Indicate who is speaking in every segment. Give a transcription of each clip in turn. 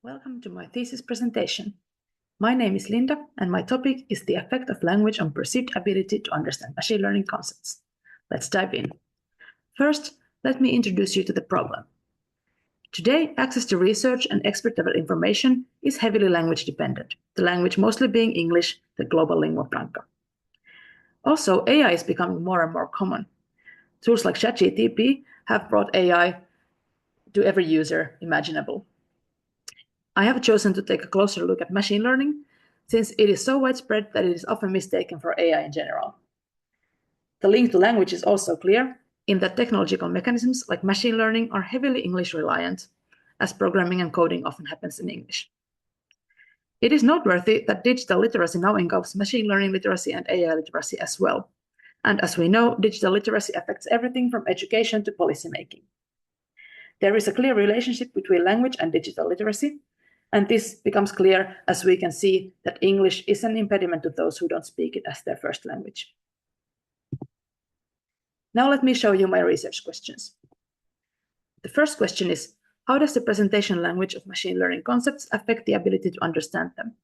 Speaker 1: Welcome to my thesis presentation. My name is Linda, and my topic is the effect of language on perceived ability to understand machine learning concepts. Let's dive in. First, let me introduce you to the problem. Today, access to research and expert-level information is heavily language-dependent, the language mostly being English, the global lingua franca. Also, AI is becoming more and more common. Tools like ChatGPT have brought AI to every user imaginable. I have chosen to take a closer look at machine learning, since it is so widespread that it is often mistaken for AI in general. The link to language is also clear, in that technological mechanisms like machine learning are heavily English-reliant, as programming and coding often happens in English. It is noteworthy that digital literacy now engulfs machine learning literacy and AI literacy as well. And as we know, digital literacy affects everything from education to policymaking. There is a clear relationship between language and digital literacy, and this becomes clear as we can see that English is an impediment to those who don't speak it as their first language. Now let me show you my research questions. The first question is, how does the presentation language of machine learning concepts affect the ability to understand them?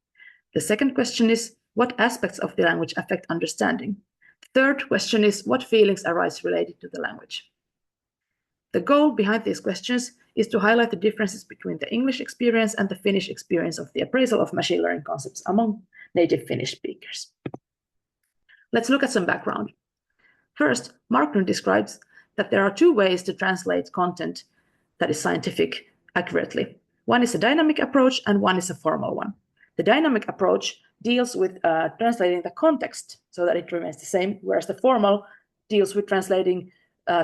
Speaker 1: The second question is, what aspects of the language affect understanding? The third question is, what feelings arise related to the language? The goal behind these questions is to highlight the differences between the English experience and the Finnish experience of the appraisal of machine learning concepts among native Finnish speakers. Let's look at some background. First, Markgrund describes that there are two ways to translate content that is scientific accurately. One is a dynamic approach and one is a formal one. The dynamic approach deals with translating the context so that it remains the same, whereas the formal deals with translating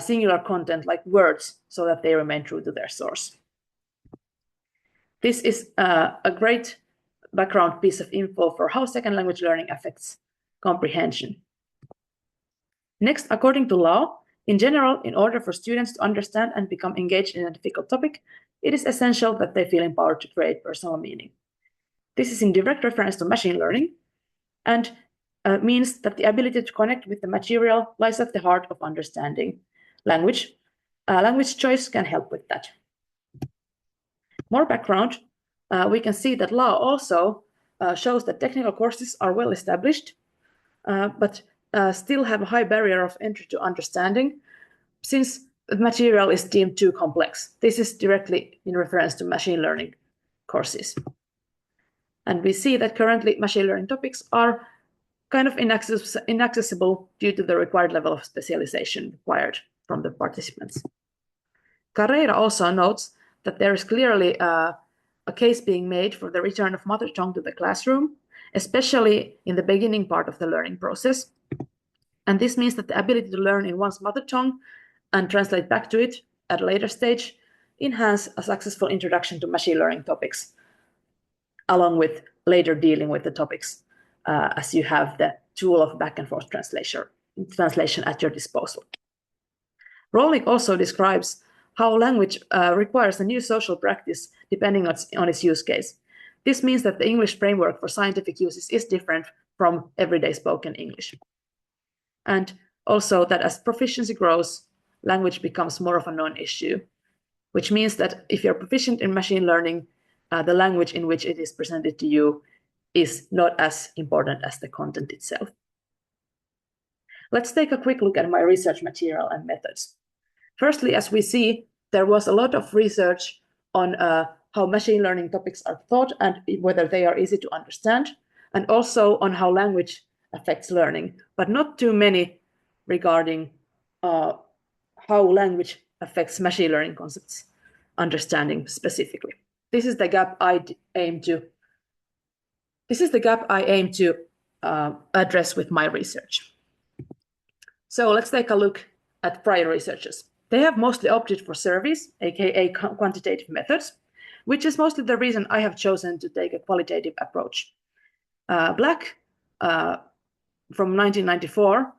Speaker 1: singular content like words so that they remain true to their source. This is a great background piece of info for how second language learning affects comprehension. Next, according to law, in general, in order for students to understand and become engaged in a difficult topic, it is essential that they feel empowered to create personal meaning. This is in direct reference to machine learning and means that the ability to connect with the material lies at the heart of understanding. Language choice can help with that. More background, we can see that law also shows that technical courses are well established, but still have a high barrier of entry to understanding, since the material is deemed too complex. This is directly in reference to machine learning courses. And we see that currently machine learning topics are kind of inaccessible due to the required level of specialization required from the participants. Carreira also notes that there is clearly a case being made for the return of mother tongue to the classroom, especially in the beginning part of the learning process. And this means that the ability to learn in one's mother tongue and translate back to it at a later stage enhance a successful introduction to machine learning topics, along with later dealing with the topics as you have the tool of back and forth translation at your disposal. Rolnick also describes how language requires a new social practice depending on its use case. This means that the English framework for scientific uses is different from everyday spoken English. And also that as proficiency grows, language becomes more of a non-issue, which means that if you're proficient in machine learning, the language in which it is presented to you is not as important as the content itself. Let's take a quick look at my research material and methods. Firstly, as we see, there was a lot of research on how machine learning topics are taught and whether they are easy to understand, and also on how language affects learning, but not too many regarding how language affects machine learning concepts understanding specifically. This is the gap I aim to address with my research. So let's take a look at prior researchers. They have mostly opted for surveys, aka quantitative methods, which is mostly the reason I have chosen to take a qualitative approach. Black, from 1994,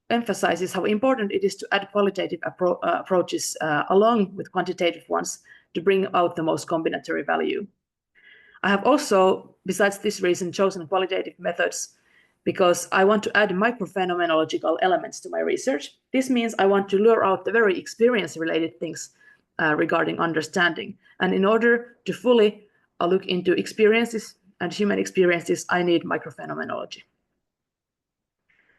Speaker 1: emphasizes how important it is to add qualitative approaches along with quantitative ones to bring out the most combinatory value. I have also, besides this reason, chosen qualitative methods because I want to add microphenomenological elements to my research. This means I want to lure out the very experience-related things regarding understanding. And in order to fully a look into experiences and human experiences, I need microphenomenology.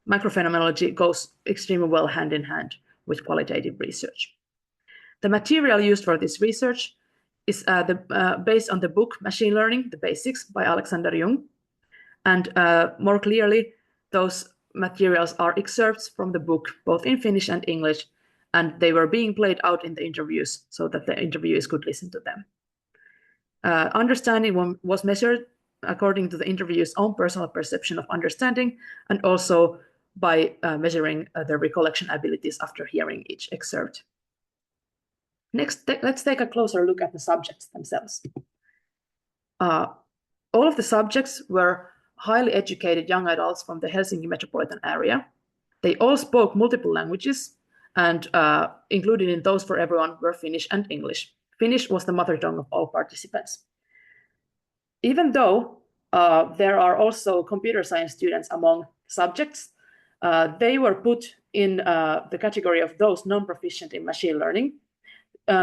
Speaker 1: Microphenomenology goes extremely well hand in hand with qualitative research. The material used for this research is based on the book Machine Learning, the Basics by Alexander Jung. And more clearly, those materials are excerpts from the book, both in Finnish and English, and they were being played out in the interviews so that the interviewees could listen to them. Understanding was measured according to the interviewee's own personal perception of understanding, and also by measuring their recollection abilities after hearing each excerpt. Next, let's take a closer look at the subjects themselves. All of the subjects were highly educated young adults from the Helsinki metropolitan area. They all spoke multiple languages, and included in those for everyone were Finnish and English. Finnish was the mother tongue of all participants. Even though there are also computer science students among subjects, they were put in the category of those non-proficient in machine learning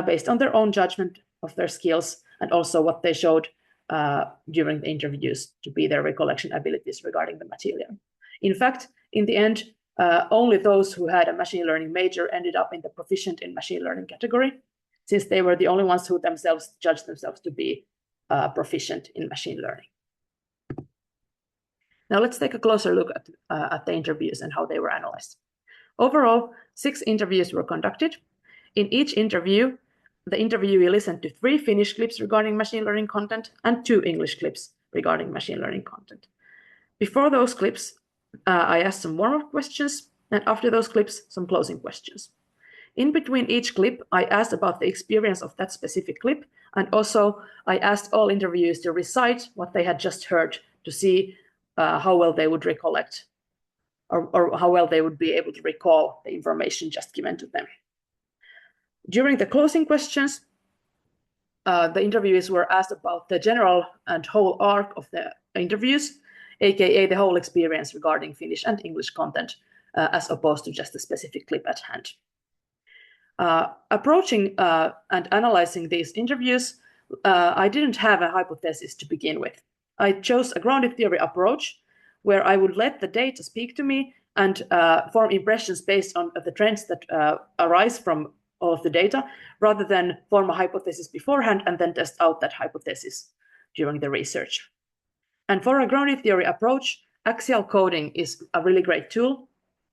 Speaker 1: based on their own judgment of their skills and also what they showed during the interviews to be their recollection abilities regarding the material. In fact, in the end, only those who had a machine learning major ended up in the proficient in machine learning category, since they were the only ones who themselves judged themselves to be proficient in machine learning. Now let's take a closer look at the interviews and how they were analyzed. Overall, 6 interviews were conducted. In each interview, the interviewee listened to 3 Finnish clips regarding machine learning content and 2 English clips regarding machine learning content. Before those clips, I asked some warm-up questions, and after those clips, some closing questions. In between each clip, I asked about the experience of that specific clip, and also I asked all interviewees to recite what they had just heard to see how well they would recollect or how well they would be able to recall the information just given to them. During the closing questions, the interviewees were asked about the general and whole arc of the interviews, aka the whole experience regarding Finnish and English content, as opposed to just a specific clip at hand. Approaching and analyzing these interviews, I didn't have a hypothesis to begin with. I chose a grounded theory approach where I would let the data speak to me and form impressions based on the trends that arise from all of the data, rather than form a hypothesis beforehand and then test out that hypothesis during the research. And for a grounded theory approach, axial coding is a really great tool,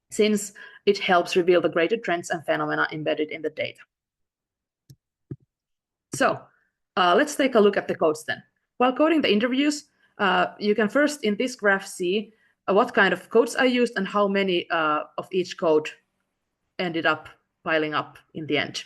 Speaker 1: since it helps reveal the greater trends and phenomena embedded in the data. So let's take a look at the codes then. While coding the interviews, you can first in this graph see what kind of codes I used and how many of each code ended up piling up in the end.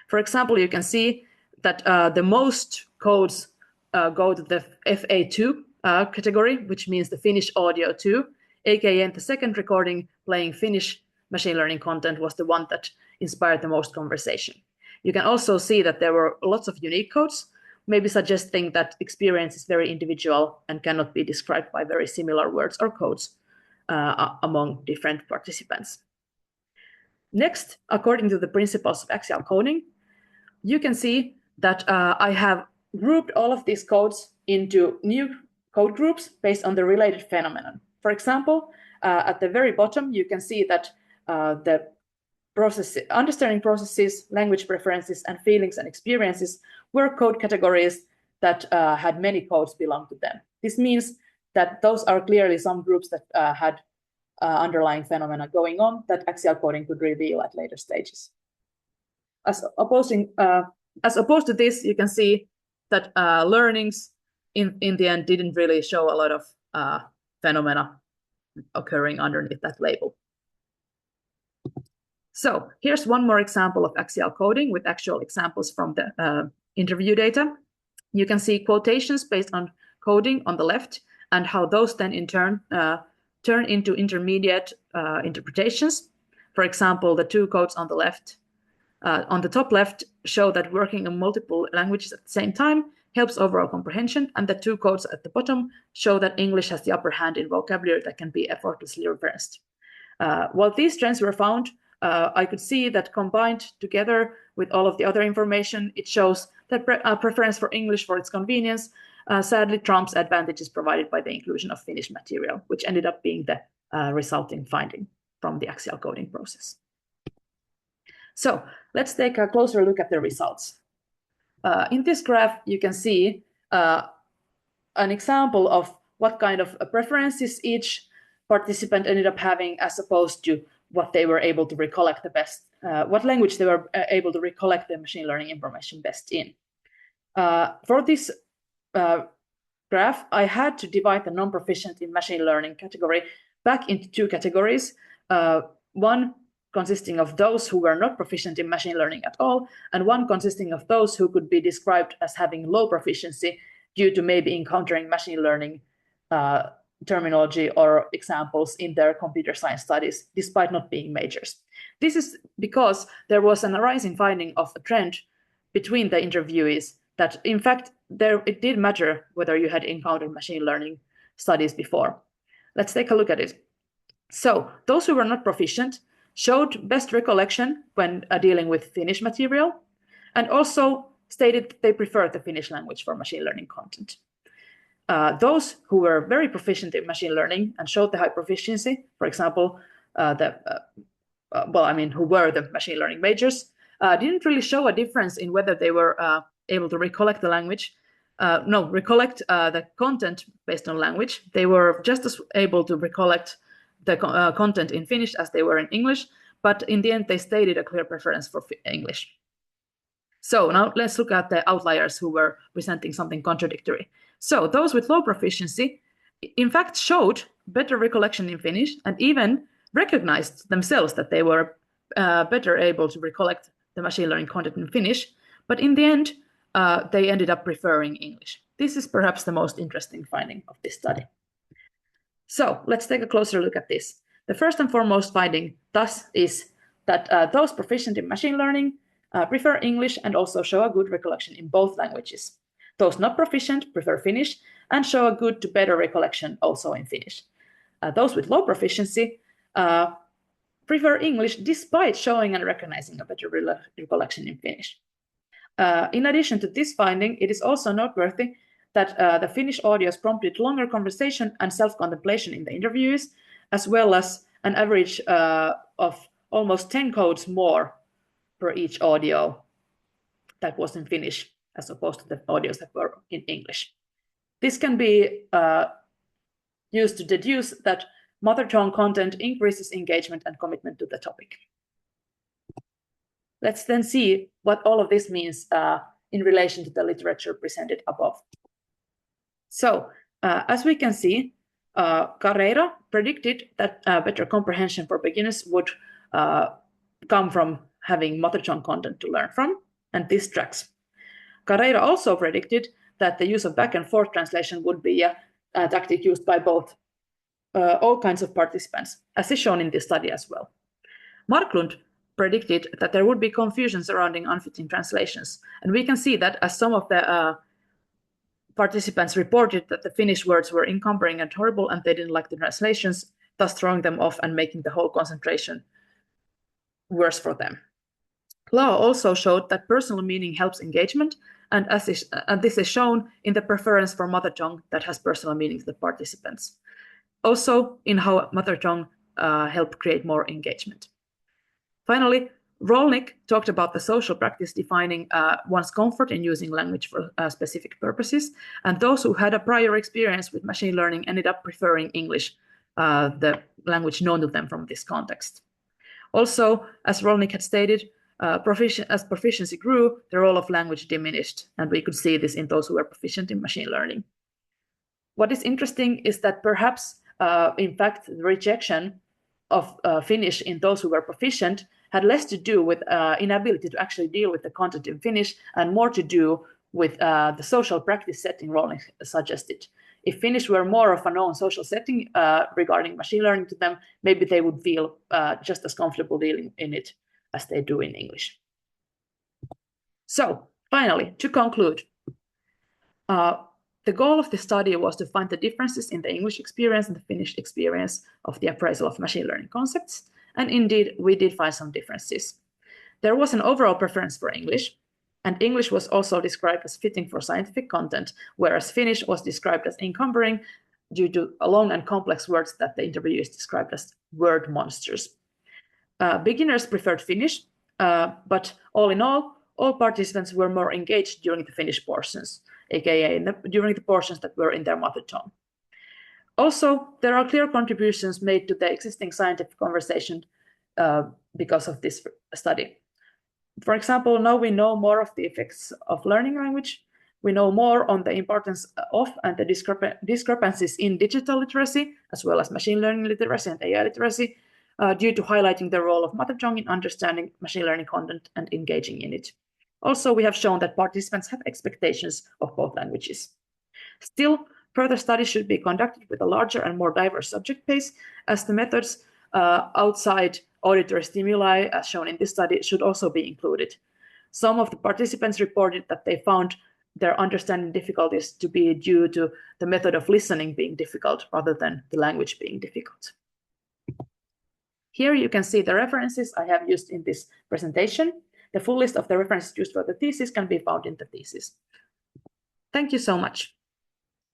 Speaker 1: For example, you can see that the most codes go to the FA2 category, which means the Finnish audio 2, aka the second recording playing Finnish machine learning content was the one that inspired the most conversation. You can also see that there were lots of unique codes, maybe suggesting that experience is very individual and cannot be described by very similar words or codes among different participants. Next, according to the principles of axial coding, you can see that I have grouped all of these codes into new code groups based on the related phenomenon. For example, at the very bottom, you can see that the understanding processes, language preferences, and feelings and experiences were code categories that had many codes belong to them. This means that those are clearly some groups that had underlying phenomena going on that axial coding could reveal at later stages. As opposed to this, you can see that learnings in the end didn't really show a lot of phenomena occurring underneath that label. So here's one more example of axial coding with actual examples from the interview data. You can see quotations based on coding on the left and how those then in turn turn into intermediate interpretations. For example, the 2 codes on the left, on the top left, show that working in multiple languages at the same time helps overall comprehension, and the 2 codes at the bottom show that English has the upper hand in vocabulary that can be effortlessly reversed. While these trends were found, I could see that combined together with all of the other information, it shows that preference for English for its convenience sadly trumps advantages provided by the inclusion of Finnish material, which ended up being the resulting finding from the axial coding process. So let's take a closer look at the results. In this graph, you can see an example of what kind of preferences each participant ended up having as opposed to what they were able to recollect the best, what language they were able to recollect the machine learning information best in. For this graph, I had to divide the non-proficient in machine learning category back into two categories. One consisting of those who were not proficient in machine learning at all, and one consisting of those who could be described as having low proficiency due to maybe encountering machine learning terminology or examples in their computer science studies, despite not being majors. This is because there was an arising finding of a trend between the interviewees that, in fact, it did matter whether you had encountered machine learning studies before. Let's take a look at it. So those who were not proficient showed best recollection when dealing with Finnish material, and also stated that they preferred the Finnish language for machine learning content. Those who were very proficient in machine learning and showed the high proficiency, for example, who were the machine learning majors, didn't really show a difference in whether they were able to recollect the language, recollect the content based on language. They were just as able to recollect the content in Finnish as they were in English, but in the end they stated a clear preference for English. So now let's look at the outliers who were presenting something contradictory. So those with low proficiency, in fact, showed better recollection in Finnish and even recognized themselves that they were better able to recollect the machine learning content in Finnish, but in the end, they ended up preferring English. This is perhaps the most interesting finding of this study. So let's take a closer look at this. The first and foremost finding thus is that those proficient in machine learning prefer English and also show a good recollection in both languages. Those not proficient prefer Finnish and show a good to better recollection also in Finnish. Those with low proficiency prefer English despite showing and recognizing a better recollection in Finnish. In addition to this finding, it is also noteworthy that the Finnish audios prompted longer conversation and self-contemplation in the interviews, as well as an average of almost 10 codes more per each audio that was in Finnish, as opposed to the audios that were in English. This can be used to deduce that mother tongue content increases engagement and commitment to the topic. Let's then see what all of this means in relation to the literature presented above. So, as we can see, Carreira predicted that better comprehension for beginners would come from having mother tongue content to learn from, and this tracks. Carreira also predicted that the use of back and forth translation would be a tactic used by both all kinds of participants, as is shown in this study as well. Marklund predicted that there would be confusion surrounding unfitting translations, and we can see that as some of the participants reported that the Finnish words were encumbering and horrible and they didn't like the translations, thus throwing them off and making the whole concentration worse for them. Lau also showed that personal meaning helps engagement, and this is shown in the preference for mother tongue that has personal meaning to the participants. Also in how mother tongue help create more engagement. Finally, Rolnick talked about the social practice defining one's comfort in using language for specific purposes, and those who had a prior experience with machine learning ended up preferring English, the language known to them from this context. Also, as Rolnick had stated, as proficiency grew, the role of language diminished, and we could see this in those who were proficient in machine learning. What is interesting is that perhaps, in fact, the rejection of Finnish in those who were proficient had less to do with inability to actually deal with the content in Finnish and more to do with the social practice setting Rolnick suggested. If Finnish were more of a known social setting regarding machine learning to them, maybe they would feel just as comfortable dealing in it as they do in English. So, finally, to conclude, the goal of the study was to find the differences in the English experience and the Finnish experience of the appraisal of machine learning concepts, and indeed, we did find some differences. There was an overall preference for English, And English was also described as fitting for scientific content, whereas Finnish was described as encumbering due to long and complex words that the interviewees described as word monsters. Beginners preferred Finnish, but all in all participants were more engaged during the Finnish portions, aka during the portions that were in their mother tongue. Also, there are clear contributions made to the existing scientific conversation because of this study. For example, now we know more of the effects of learning language. We know more on the importance of and the discrepancies in digital literacy, as well as machine learning literacy and AI literacy, due to highlighting the role of mother tongue in understanding machine learning content and engaging in it. Also, we have shown that participants have expectations of both languages. Still, further studies should be conducted with a larger and more diverse subject base, as the methods outside auditory stimuli, as shown in this study, should also be included. Some of the participants reported that they found their understanding difficulties to be due to the method of listening being difficult rather than the language being difficult. Here you can see the references I have used in this presentation. The full list of the references used for the thesis can be found in the thesis. Thank you so much.